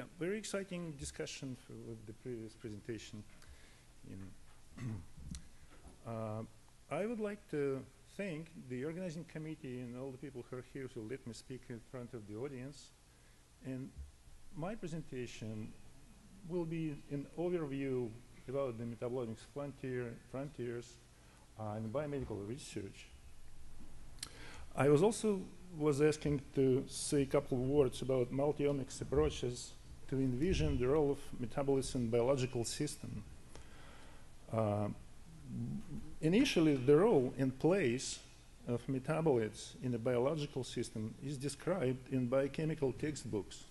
Yeah, very exciting discussion with the previous presentation. I would like to thank the organizing committee and all the people who are here who let me speak in front of the audience. And my presentation will be an overview about the metabolomics frontiers in biomedical research. I was also asking to say a couple of words about multi-omics approaches to envision the role of metabolism in biological system. Initially, the role and place of metabolites in a biological system is described in biochemical textbooks,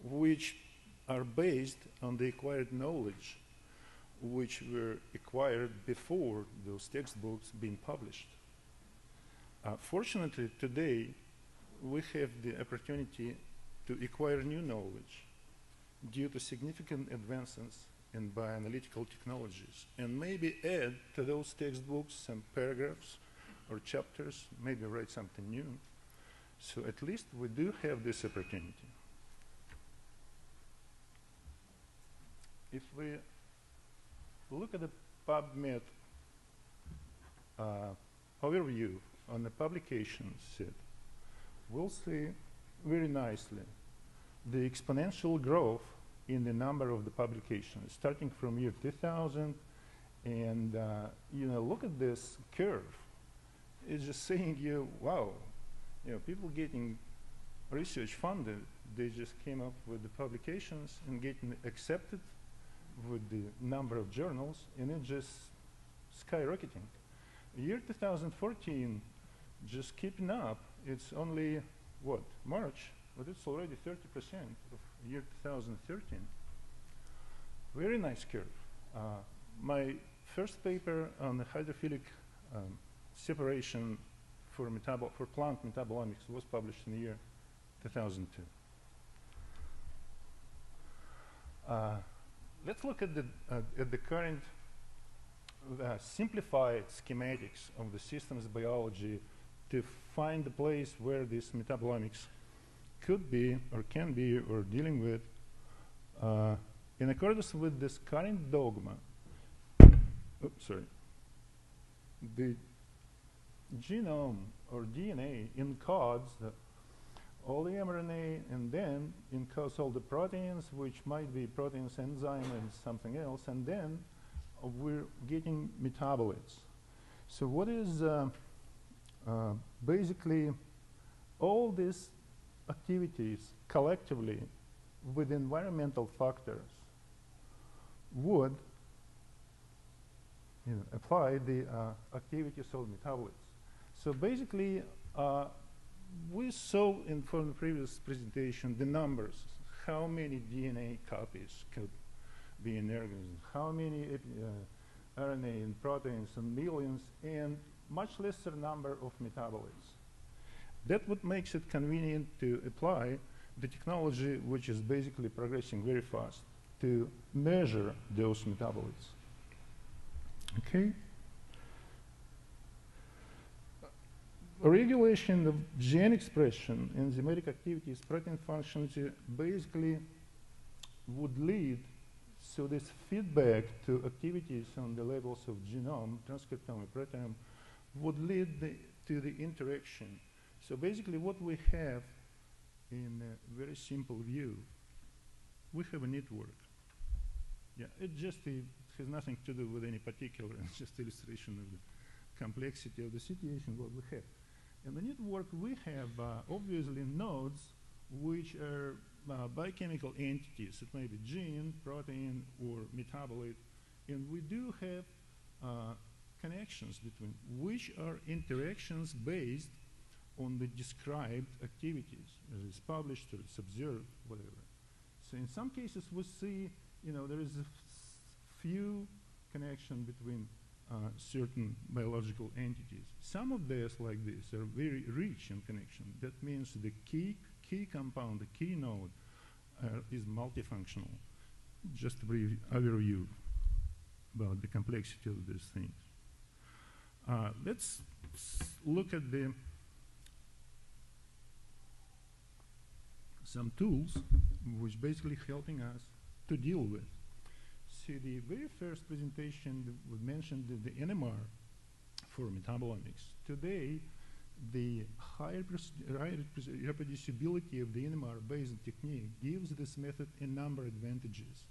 which are based on the acquired knowledge which were acquired before those textbooks being published. Fortunately, today, we have the opportunity to acquire new knowledge due to significant advances in bioanalytical technologies, and maybe add to those textbooks some paragraphs or chapters, maybe write something new. So at least we do have this opportunity. If we look at the PubMed overview on the publication set, we'll see very nicely the exponential growth in the number of the publications, starting from year 2000, and look at this curve. It's just saying you, wow, people getting research funded, they just came up with the publications and getting accepted with the number of journals, and it's just skyrocketing. Year 2014, just keeping up, it's only, what, March, but it's already 30% of year 2013. Very nice curve. My first paper on the hydrophilic separation for plant metabolomics was published in the year 2002. Let's look at the current simplified schematics of the systems biology to find the place where this metabolomics could be or can be or dealing with. In accordance with this current dogma, the genome or DNA encodes all the mRNA and then encodes all the proteins, which might be proteins, enzyme, and something else, and then we're getting metabolites. So what is basically all these activities collectively with environmental factors would apply the activities of metabolites. So basically, we saw from the previous presentation the numbers, how many DNA copies could be in organism, how many RNA and proteins and millions, and much lesser number of metabolites. That what makes it convenient to apply the technology which is basically progressing very fast to measure those metabolites. Okay? Regulation of gene expression, enzymatic activities, protein functions basically would lead to this feedback to activities on the levels of genome, transcriptome, and proteome would lead to the interaction. So basically what we have in a very simple view, we have a network. Yeah, it has nothing to do with any particular, it's just illustration of the complexity of the situation what we have. In the network we have obviously nodes which are biochemical entities. It may be gene, protein, or metabolite. And we do have connections between which are interactions based on the described activities, as it's published or it's observed, whatever. So in some cases we see, there is a few connection between certain biological entities. Some of these, like this, are very rich in connection. That means the key compound, the key node, is multifunctional. Just a brief overview about the complexity of these things. Let's look at the some tools which basically helping us to deal with. So the very first presentation we mentioned the NMR for metabolomics. Today, the higher reproducibility of the NMR-based technique gives this method a number of advantages.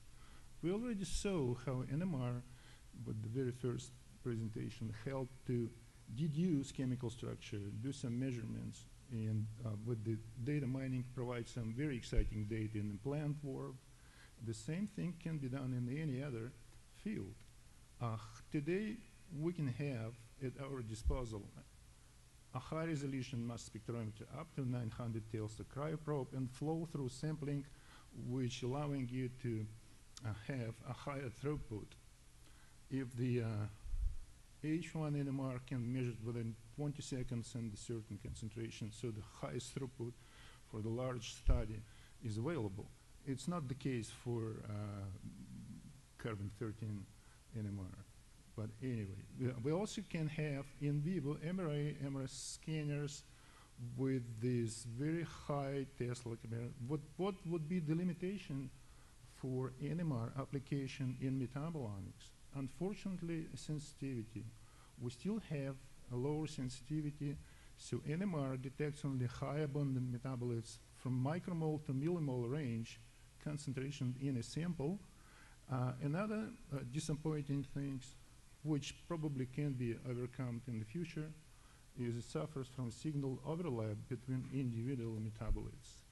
We already saw how NMR, with the very first presentation, helped to deduce chemical structure, do some measurements, and with the data mining provide some very exciting data in the plant world. The same thing can be done in any other field. Today, we can have at our disposal a high-resolution mass spectrometer up to 900 Tesla cryoprobe and flow-through sampling, which allowing you to have a higher throughput. If the H1 NMR can be measured within 20 seconds and a certain concentration, so the highest throughput for the large study is available. It's not the case for carbon-13 NMR. But anyway, we also can have in vivo MRI scanners with this very high Tesla camera. What would be the limitation for NMR application in metabolomics? Unfortunately, sensitivity. We still have a lower sensitivity, so NMR detects only high abundant metabolites from micromole to millimole range concentration in a sample. Another disappointing things, which probably can be overcome in the future, is it suffers from signal overlap between individual metabolites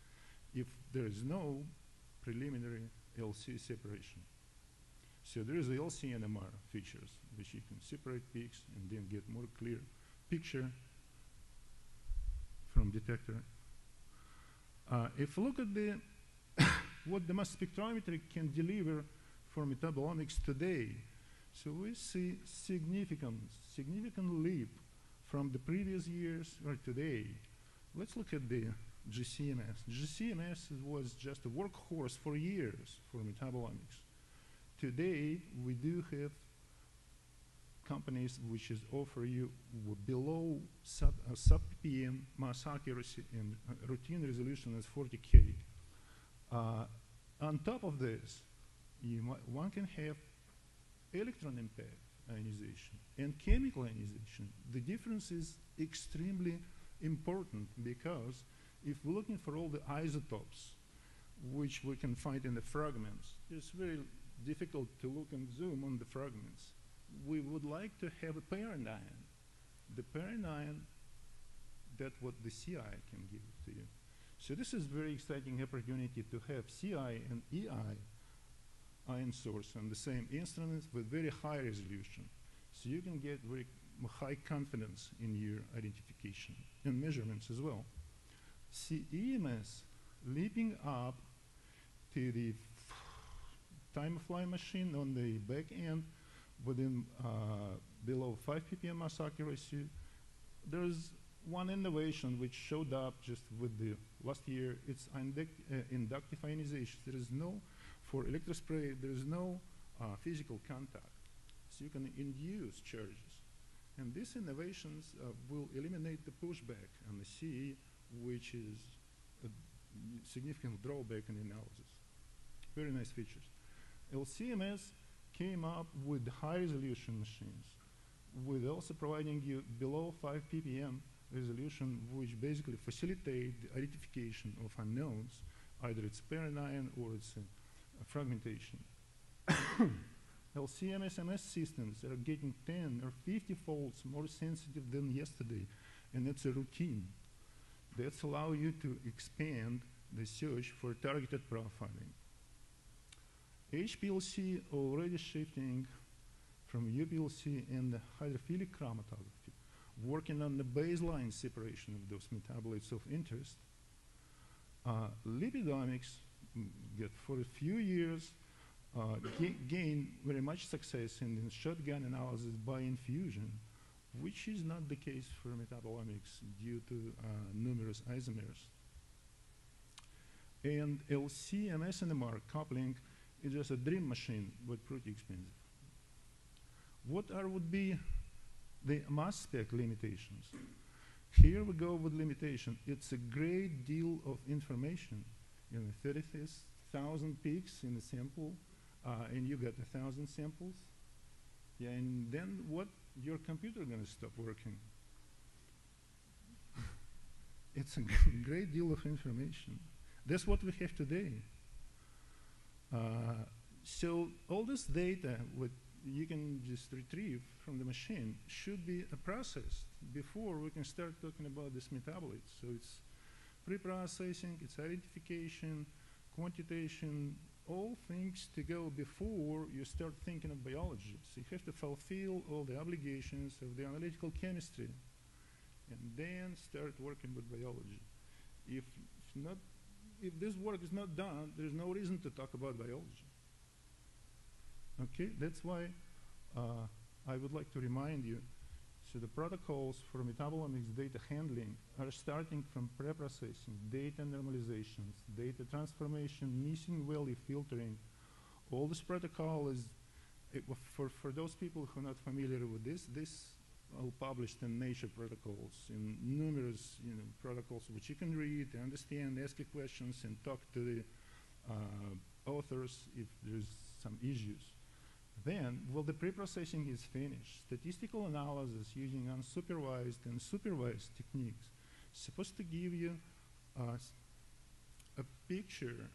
if there is no preliminary LC separation. So there is the LC NMR features, which you can separate peaks and then get more clear picture from detector. If you look at the what the mass spectrometry can deliver for metabolomics today, so we see significant leap from the previous years or today. Let's look at the GCMS. GCMS was just a workhorse for years for metabolomics. Today, we do have companies which is offer you below sub ppm mass accuracy and routine resolution as 40K. On top of this, one can have electron impact ionization and chemical ionization. The difference is extremely important because if we're looking for all the isotopes which we can find in the fragments, it's very difficult to look and zoom on the fragments. We would like to have a parent ion. The parent ion, that's what the CI can give to you. So this is very exciting opportunity to have CI and EI ion source on the same instruments with very high resolution. So you can get very high confidence in your identification and measurements as well. CEMS leaping up to the time-of-flight machine on the back end within below 5 ppm mass accuracy. There's one innovation which showed up just with the last year. It's inductive ionization. There is no, for electrospray, there is no physical contact. So you can induce charges. And these innovations will eliminate the pushback on the CE, which is a significant drawback in analysis. Very nice features. LCMS came up with high resolution machines, with also providing you below 5 ppm resolution, which basically facilitate the identification of unknowns, either it's parent ion or it's fragmentation. LCMS systems are getting 10 or 50 folds more sensitive than yesterday, and it's a routine. That's allow you to expand the search for targeted profiling. HPLC already shifting from UPLC and the hydrophilic chromatography, working on the baseline separation of those metabolites of interest. Lipidomics for a few years gained very much success in shotgun analysis by infusion, which is not the case for metabolomics due to numerous isomers. And LC-MS NMR coupling is just a dream machine, but pretty expensive. What would be the mass spec limitations? Here we go with limitation. It's a great deal of information. 30,000 peaks in a sample, and you got 1,000 samples. Yeah, and then what? Your computer gonna stop working. It's a great deal of information. That's what we have today. So all this data, what you can just retrieve from the machine, should be processed before we can start talking about this metabolites. So it's pre-processing, it's identification, quantitation, all things to go before you start thinking of biology. So you have to fulfill all the obligations of the analytical chemistry and then start working with biology. If this work is not done, there's no reason to talk about biology. Okay, that's why I would like to remind you, so the protocols for metabolomics data handling are starting from pre-processing, data normalizations, data transformation, missing value filtering. All this protocol is, for those people who are not familiar with this all published in Nature protocols, in numerous protocols which you can read, understand, ask questions, and talk to the authors if there's some issues. Then, well, the pre-processing is finished. Statistical analysis using unsupervised and supervised techniques is supposed to give you a picture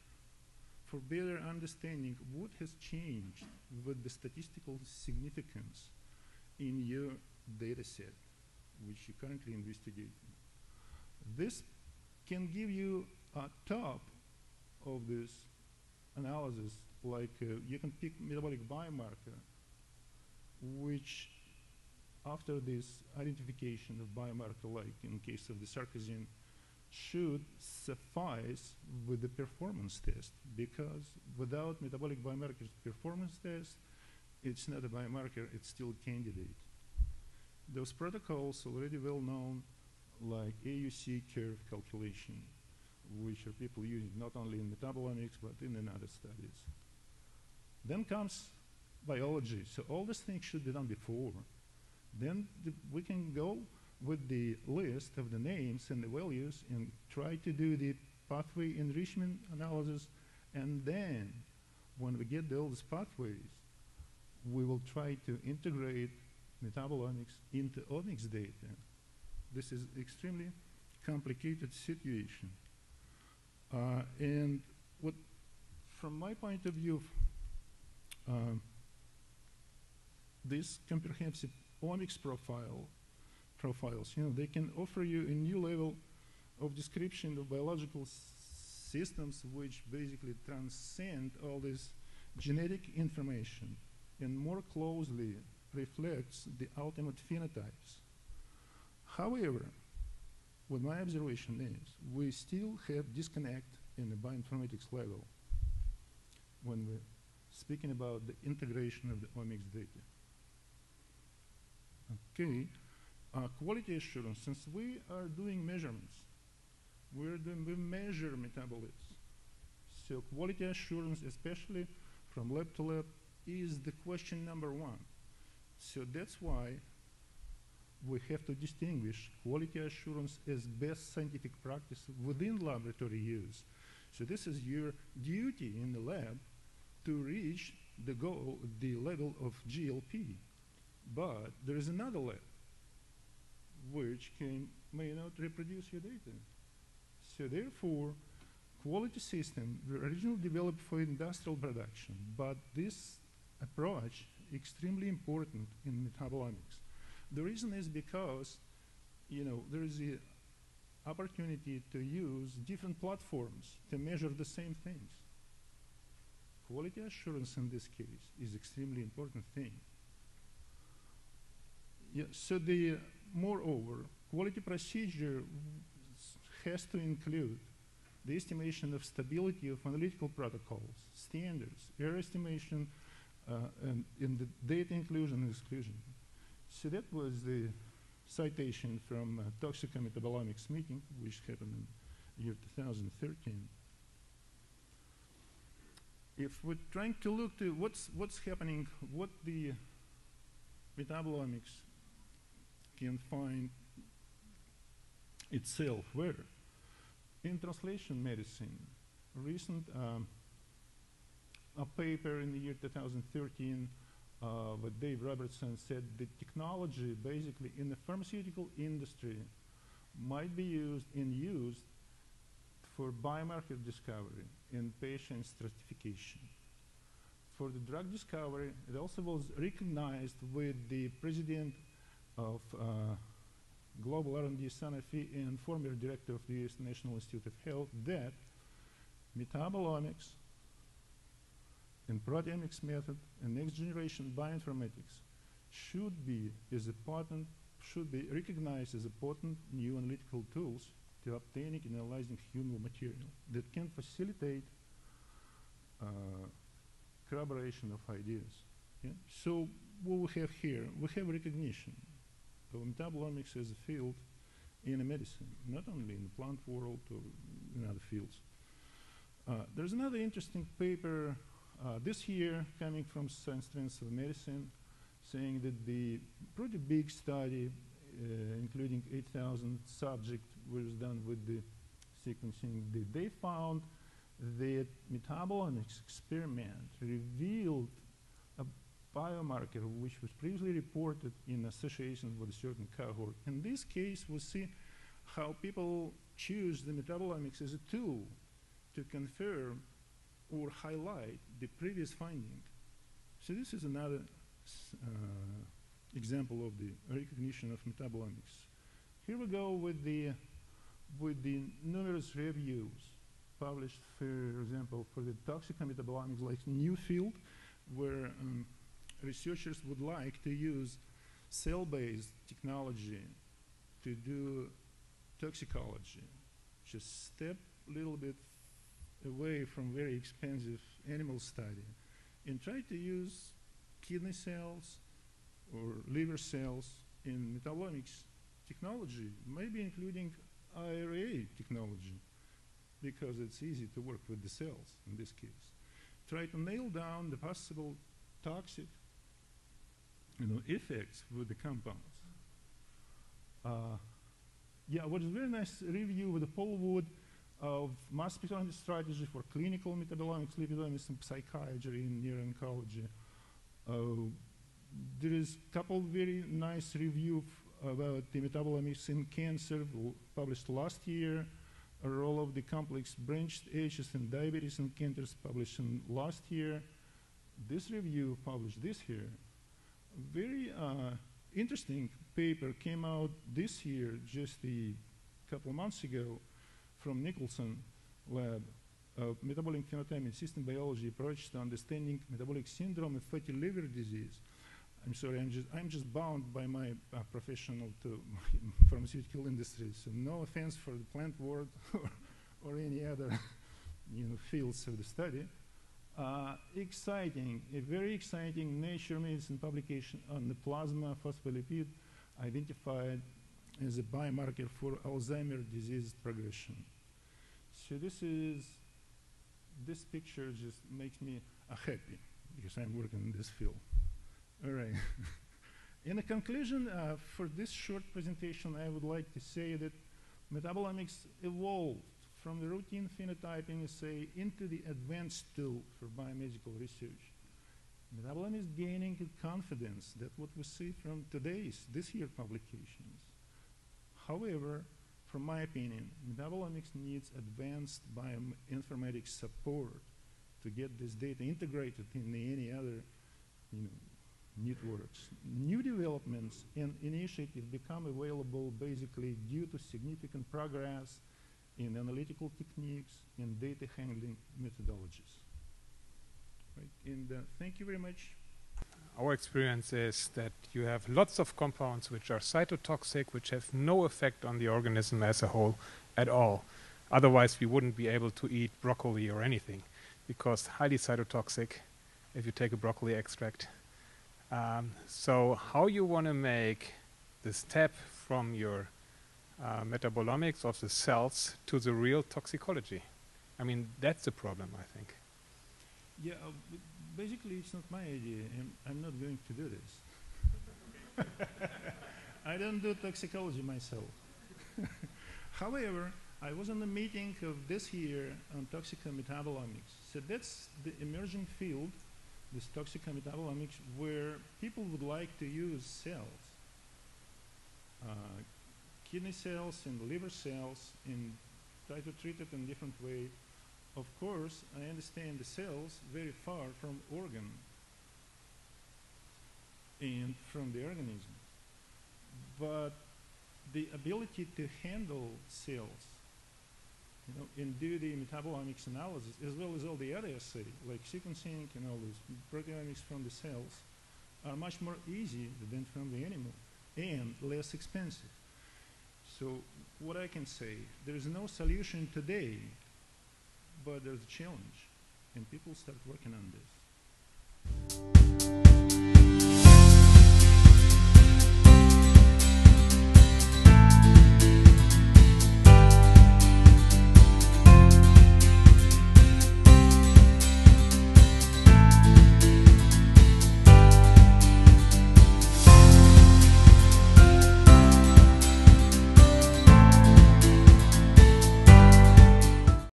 for better understanding what has changed with the statistical significance in your data set, which you're currently investigating. This can give you a top of this analysis, like you can pick metabolic biomarker, which after this identification of biomarker, like in case of the sarcosine, should suffice with the performance test, because without metabolic biomarkers performance test, it's not a biomarker, it's still a candidate. Those protocols already well known, like AUC curve calculation, which are people using not only in metabolomics but in other studies. Then comes biology. So all these things should be done before. Then we can go with the list of the names and the values and try to do the pathway enrichment analysis. And then when we get all these pathways, we will try to integrate metabolomics into omics data. This is extremely complicated situation. And what, from my point of view, this comprehensive omics profiles, they can offer you a new level of description of biological systems which basically transcend all this genetic information and more closely reflects the ultimate phenotypes. However, what my observation is, we still have disconnect in the bioinformatics level when we're speaking about the integration of the omics data. Okay, quality assurance, since we are doing measurements, we measure metabolites. So quality assurance, especially from lab to lab, is the question number one. So that's why we have to distinguish quality assurance as best scientific practice within laboratory use. So this is your duty in the lab to reach the goal, the level of GLP. But there is another lab which may not reproduce your data. So therefore, quality system were originally developed for industrial production, but this approach extremely important in metabolomics. The reason is because, there is the opportunity to use different platforms to measure the same things. Quality assurance in this case is extremely important thing. Yeah, so moreover, quality procedure has to include the estimation of stability of analytical protocols, standards, error estimation, and in the data inclusion and exclusion. So that was the citation from Toxicometabolomics meeting, which happened in year 2013. If we're trying to look to what's happening, what the metabolomics can find itself where? In translation medicine, recent a paper in the year 2013 with Dave Robertson said the technology basically in the pharmaceutical industry might be used for biomarker discovery and patient stratification. For the drug discovery, it also was recognized with the president of Global R&D Sanofi and former director of the U.S. National Institute of Health that metabolomics and proteomics method and next generation bioinformatics should be recognized as a potent new analytical tools to obtaining and analyzing human material that can facilitate corroboration of ideas. Yeah? So what we have here, we have recognition of metabolomics as a field in a medicine, not only in the plant world or in other fields. There's another interesting paper this year coming from Science Trends of Medicine saying that the pretty big study including 8,000 subjects was done with the sequencing. They found that metabolomics experiment revealed a biomarker which was previously reported in association with a certain cohort. In this case, we see how people choose the metabolomics as a tool to confirm or highlight the previous finding. So this is another example of the recognition of metabolomics. Here we go with the numerous reviews published, for example, for the Toxicometabolomics, like new field, where researchers would like to use cell-based technology to do toxicology, just step a little bit away from very expensive animal study and try to use kidney cells or liver cells in metabolomics technology, maybe including IRA technology, because it's easy to work with the cells in this case. Try to nail down the possible toxic effects with the compounds. Yeah, what is very nice review with the Paul Wood of mass spectrometry strategy for clinical metabolomics, lipidomics, and psychiatry in neuro-oncology. There is a couple very nice reviews about the metabolomics in cancer published last year, a role of the complex branched edges in diabetes and cancers published in last year. This review published this year. Very interesting paper came out this year, just a couple months ago, from Nicholson lab of metabolic phenotyping and system biology approach to understanding metabolic syndrome and fatty liver disease. I'm sorry, I'm just bound by my professional to pharmaceutical industry, so no offense for the plant world or any other fields of the study. Exciting, a very exciting Nature Medicine publication on the plasma phospholipid identified as a biomarker for Alzheimer's disease progression. So this picture just makes me happy because I'm working in this field. All right. In a conclusion, for this short presentation, I would like to say that metabolomics evolved from the routine phenotyping assay into the advanced tool for biomedical research. Metabolomics gaining confidence that what we see from this year publications. However, from my opinion, metabolomics needs advanced bioinformatics support to get this data integrated in any other networks. New developments and initiatives become available basically due to significant progress in analytical techniques and data handling methodologies. Right. And thank you very much. Our experience is that you have lots of compounds which are cytotoxic, which have no effect on the organism as a whole at all. Otherwise, we wouldn't be able to eat broccoli or anything, because highly cytotoxic if you take a broccoli extract. So how you want to make the step from your metabolomics of the cells to the real toxicology? I mean, that's the problem, I think. Yeah, basically it's not my idea, and I'm not going to do this. I don't do toxicology myself. However, I was in a meeting of this year on Toxicometabolomics. So that's the emerging field, this Toxicometabolomics, where people would like to use cells, kidney cells and liver cells, and try to treat it in a different way. Of course, I understand the cells very far from organ and from the organism. But the ability to handle cells, you know, and do the metabolomics analysis, as well as all the other assays, like sequencing and all this, proteomics from the cells, are much more easy than from the animal and less expensive. So what I can say, there is no solution today, but there's a challenge, and people start working on this.